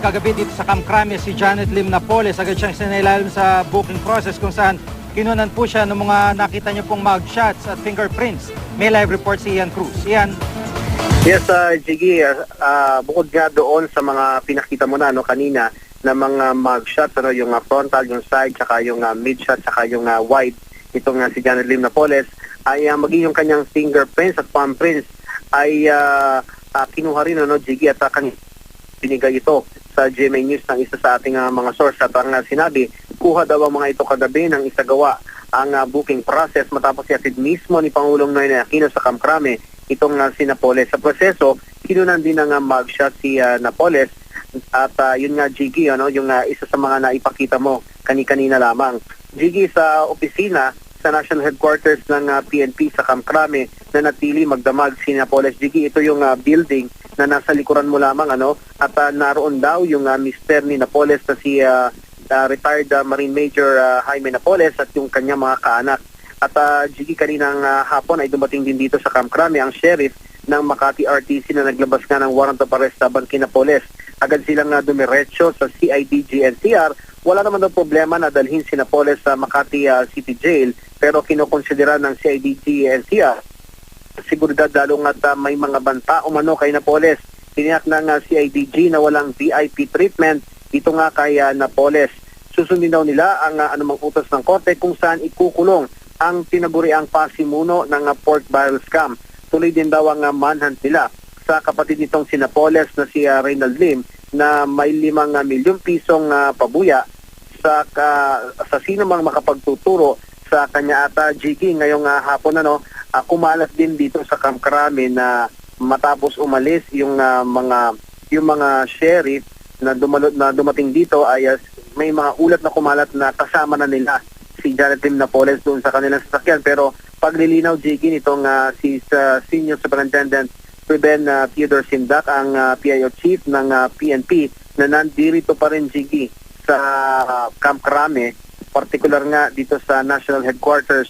kagabi dito sa Camp Crame si Janet Lim Napoles. Agad siyang sinailalim sa booking process kung saan kinunan po siya ng mga nakita niyo pong mugshots at fingerprints. May live report si Ian Cruz. Ian? Yes, Jiggy, bukod nga doon sa mga pinakita mo na kanina na mga mugshots, yung frontal, yung side, saka yung mid-shot, saka yung wide, itong si Janet Lim Napoles, ay maging yung kanyang fingerprints at palm prints ay kinuha rin, Jiggy, at binigay ito sa GMA News ng isa sa ating mga source at ang sinabi, kuha daw ang mga ito kagabi ng isagawa ang booking process matapos ihatid mismo ni Pangulong Noynoy Aquino sa Camp Crame itong si Napoles. Sa proseso, kinunan din ng mugshot si Napoles at yun nga, Jiggy, yung isa sa mga naipakita mo kani-kanina lamang. Jiggy, sa opisina sa National Headquarters ng PNP sa Camp Crame na natili magdamag si Napoles. Jiggy, ito yung building na nasa likuran mo lamang, at naroon daw yung mister ni Napoles na si retired Marine Major Jaime Napoles at yung kanyang mga kaanak. At Jiggy, kaninang hapon ay dumating din dito sa Camp Crame ang sheriff ng Makati RTC na naglabas nga ng warrant of arrest laban kay Napoles. Agad silang dumiretso sa CIDG NCR. Wala naman daw problema na dalhin si Napoles sa Makati City Jail, pero kinokonsidera ng CIDG NCR seguridad lalong at may mga banta umano kay Napoles. Tiniyak ng CIDG na walang VIP treatment dito nga kay Napoles. Susundin daw nila ang anumang utos ng korte kung saan ikukulong ang tinaguriang pasimuno ng pork barrel scam. Tuloy din daw ang manhunt nila sa kapatid nitong si Napoles na si Reynald Lim na may 5 milyong pisong pabuya sa sino mang makapagtuturo sa kanya at Jiggy. Ngayong hapon kumalat din dito sa Camp Crame na matapos umalis yung mga sheriff na dumating dito ay may mga ulat na kumalat na kasama na nila si Janet Lim Napoles doon sa kanilang sasakyan. Pero paglilinaw, Jiggy, nitong si Senior Superintendent Ruben Theodore Sindak, ang PIO Chief ng PNP, na nandito pa rin, Jiggy, sa Camp Crame, particular nga dito sa National Headquarters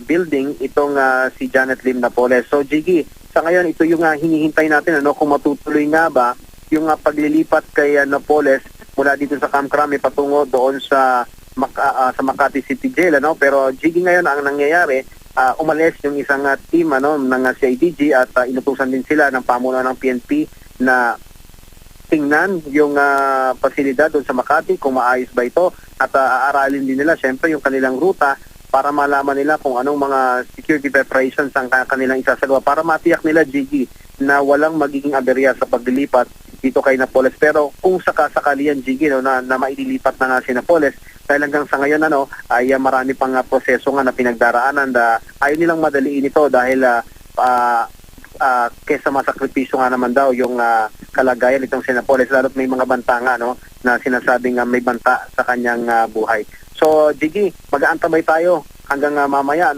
building, itong si Janet Lim Napoles. So, Jiggy, sa ngayon, ito yung hinihintay natin, kung matutuloy nga ba yung paglilipat kay Napoles mula dito sa Camp Crame patungo doon sa Makati City Jail, pero Jiggy, ngayon ang nangyayari, umalis yung isang team ng CIDG at inutusan din sila ng pamuno ng PNP na tingnan yung pasilidad doon sa Makati kung maayos ba ito at aaralin din nila syempre yung kanilang ruta para malaman nila kung anong mga security preparations ang kanilang isasagawa para matiyak nila, Jiggy, na walang magiging aberya sa paglilipat dito kay Napoles. Pero kung sakasakali yan, Jiggy, na maililipat na nga si Napoles, dahil hanggang sa ngayon ay marami pang proseso nga na pinagdaraanan na ayaw nilang madaliin ito dahil kesa masakripisyo nga naman daw yung kalagayan itong si Napoles, lalo't may mga banta nga na sinasabing may banta sa kanyang buhay. So, Jiggy, mag-aantabay tayo hanggang mamaya,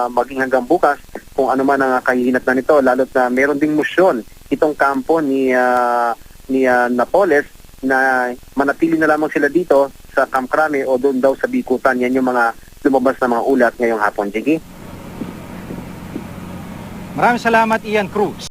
maging hanggang bukas kung ano man ang kahihinatnan nito, lalo't na meron ding motion itong kampo ni Napoles na manatili na lamang sila dito sa Camp Crame o doon daw sa Bikutan. Yan yung mga lumabas na mga ulat ngayong hapon, Jiggy. Maraming salamat, Ian Cruz.